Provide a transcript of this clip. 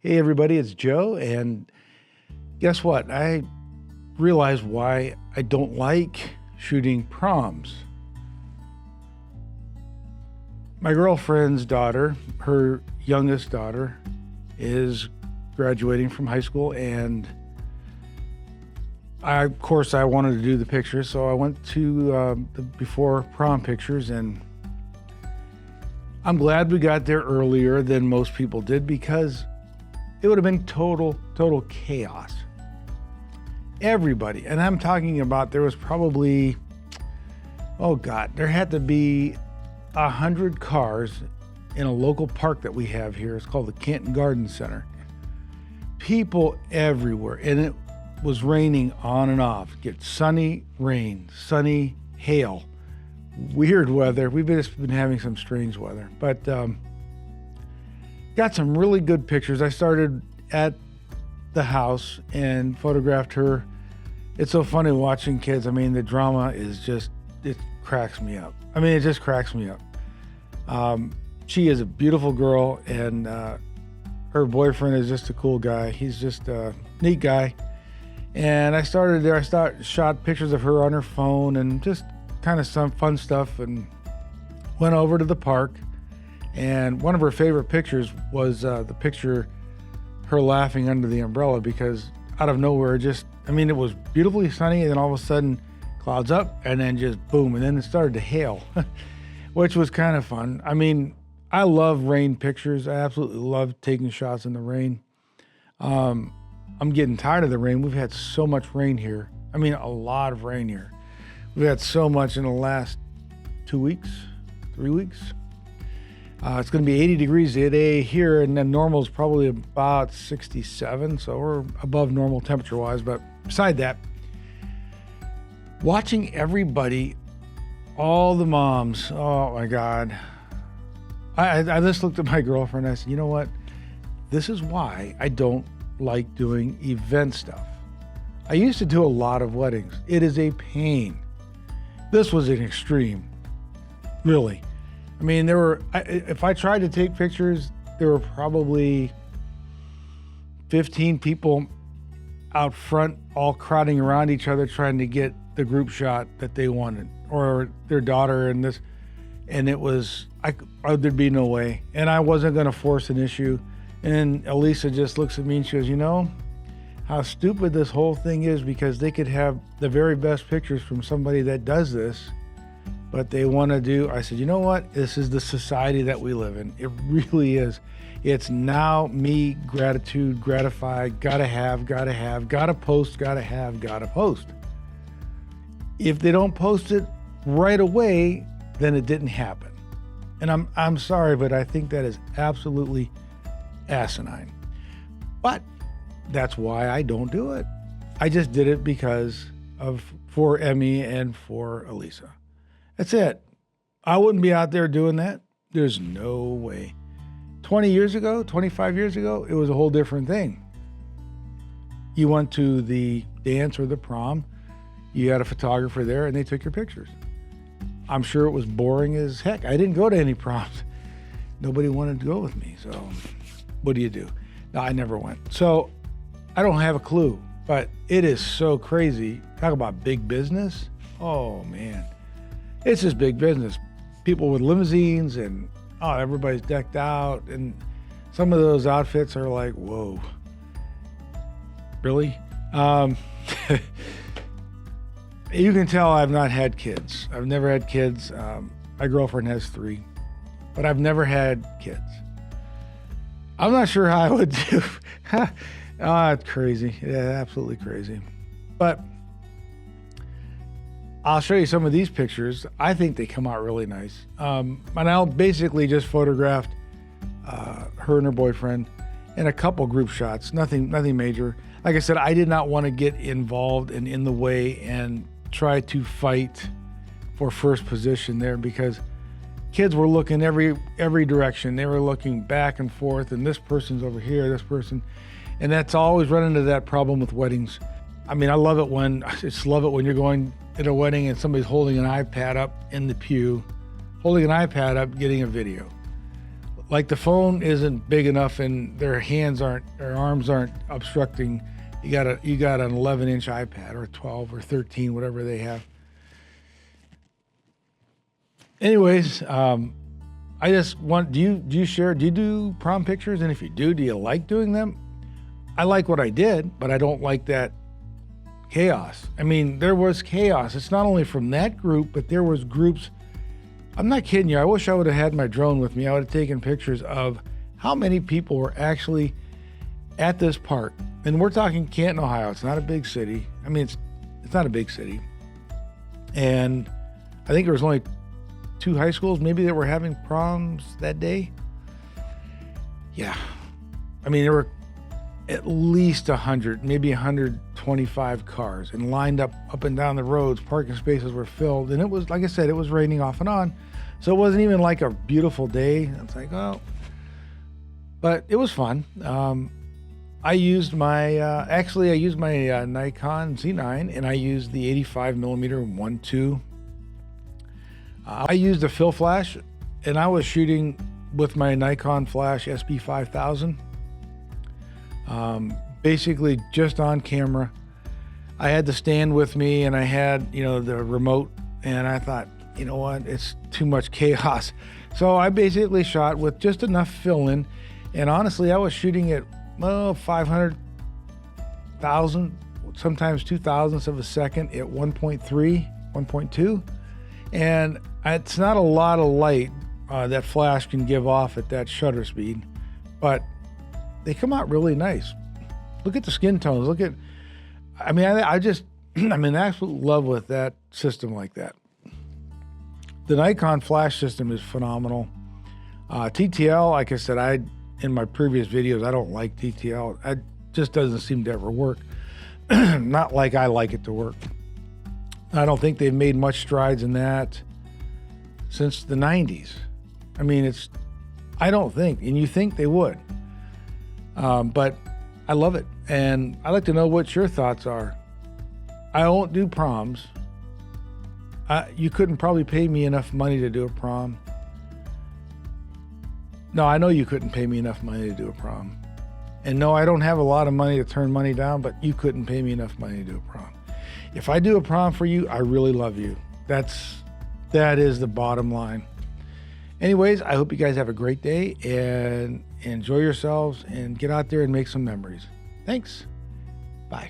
Hey everybody, it's Joe, and guess what? I realized why I don't like shooting proms. My girlfriend's daughter, her youngest daughter, is graduating from high school, and of course I wanted to do the pictures, so I went to the before prom pictures, and I'm glad we got there earlier than most people did, because it would have been total chaos. Everybody, and I'm talking about, there was probably, there had to be 100 cars in a local park that we have here. It's called the Canton Garden Center. People everywhere, and it was raining on and off. Get sunny rain, sunny hail, weird weather. We've just been having some strange weather, but got some really good pictures. I started at the house and photographed her. It's so funny watching kids. I mean, the drama is just, it cracks me up. I mean, it just cracks me up. She is a beautiful girl, and her boyfriend is just a cool guy. He's just a neat guy. And I started there. I shot pictures of her on her phone and just kind of some fun stuff, and went over to the park. And one of her favorite pictures was the picture, her laughing under the umbrella, because out of nowhere, it was beautifully sunny, and then all of a sudden clouds up, and then just boom, and then it started to hail, which was kind of fun. I mean, I love rain pictures. I absolutely love taking shots in the rain. I'm getting tired of the rain. We've had so much rain here. I mean, a lot of rain here. We've had so much in the last 2 weeks, 3 weeks. It's going to be 80 degrees today here, and then normal is probably about 67, so we're above normal temperature-wise. But beside that, watching everybody, all the moms, oh my God. I just looked at my girlfriend and I said, you know what? This is why I don't like doing event stuff. I used to do a lot of weddings. It is a pain. This was an extreme, really. I mean, if I tried to take pictures, there were probably 15 people out front, all crowding around each other, trying to get the group shot that they wanted, or their daughter and this, and it was, there'd be no way. And I wasn't going to force an issue. And Elisa just looks at me and she goes, you know how stupid this whole thing is, because they could have the very best pictures from somebody that does this, but they want to do. I said, you know what? This is the society that we live in. It really is. It's now me, gratitude, gratified, gotta post, gotta post. If they don't post it right away, then it didn't happen. And I'm sorry, but I think that is absolutely asinine. But that's why I don't do it. I just did it for Emmy and for Elisa. That's it. I wouldn't be out there doing that. There's no way. 20 years ago, 25 years ago, it was a whole different thing. You went to the dance or the prom, you had a photographer there, and they took your pictures. I'm sure it was boring as heck. I didn't go to any proms. Nobody wanted to go with me, so what do you do? No, I never went. So I don't have a clue, but it is so crazy. Talk about big business. Oh, man. It's just big business. People with limousines, and everybody's decked out, and some of those outfits are like, whoa, really? You can tell I've not had kids. I've never had kids. My girlfriend has 3, but I've never had kids. I'm not sure how I would do. It's crazy. Yeah, absolutely crazy. But I'll show you some of these pictures. I think they come out really nice. And I'll basically just photographed her and her boyfriend and a couple group shots, nothing major. Like I said, I did not want to get involved and in the way and try to fight for first position there, because kids were looking every direction. They were looking back and forth, and this person's over here, this person. And that's always run into that problem with weddings. I mean, I just love it when you're going at a wedding and somebody's holding an iPad up in the pew, holding an iPad up, getting a video. like the phone isn't big enough and their arms aren't obstructing. You got an 11-inch iPad or 12 or 13, whatever they have. Anyways, I just want, do you do prom pictures? And if you do you like doing them? I like what I did, but I don't like that chaos. I mean, there was chaos. It's not only from that group, but there was groups. I'm not kidding you. I wish I would have had my drone with me. I would have taken pictures of how many people were actually at this park. And we're talking Canton, Ohio. It's not a big city. I mean, it's not a big city. And I think there was only 2 high schools maybe that were having proms that day. Yeah. I mean, there were at least 100, maybe 125 cars and lined up and down the roads. Parking spaces were filled. And it was, like I said, it was raining off and on. So it wasn't even like a beautiful day. It's like, oh, but it was fun. I used my, Nikon Z9, and I used the 85 millimeter 1.2. I used a fill flash, and I was shooting with my Nikon flash SB5000. Basically just on camera. I had the stand with me, and I had, the remote, and I thought, you know what, it's too much chaos. So I basically shot with just enough fill in, and honestly, I was shooting at 500,000, sometimes 2,000ths of a second at 1.3, 1.2, and it's not a lot of light that flash can give off at that shutter speed, but they come out really nice. Look at the skin tones. I'm in absolute love with that system like that. The Nikon flash system is phenomenal. TTL, like I said, in my previous videos, I don't like TTL. It just doesn't seem to ever work. Not like I like it to work. I don't think they've made much strides in that since the 90s. I mean, I don't think, and you think they would. But I love it. And I'd like to know what your thoughts are. I won't do proms. You couldn't probably pay me enough money to do a prom. No, I know you couldn't pay me enough money to do a prom. And no, I don't have a lot of money to turn money down, but you couldn't pay me enough money to do a prom. If I do a prom for you, I really love you. That is the bottom line. Anyways, I hope you guys have a great day and enjoy yourselves and get out there and make some memories. Thanks. Bye.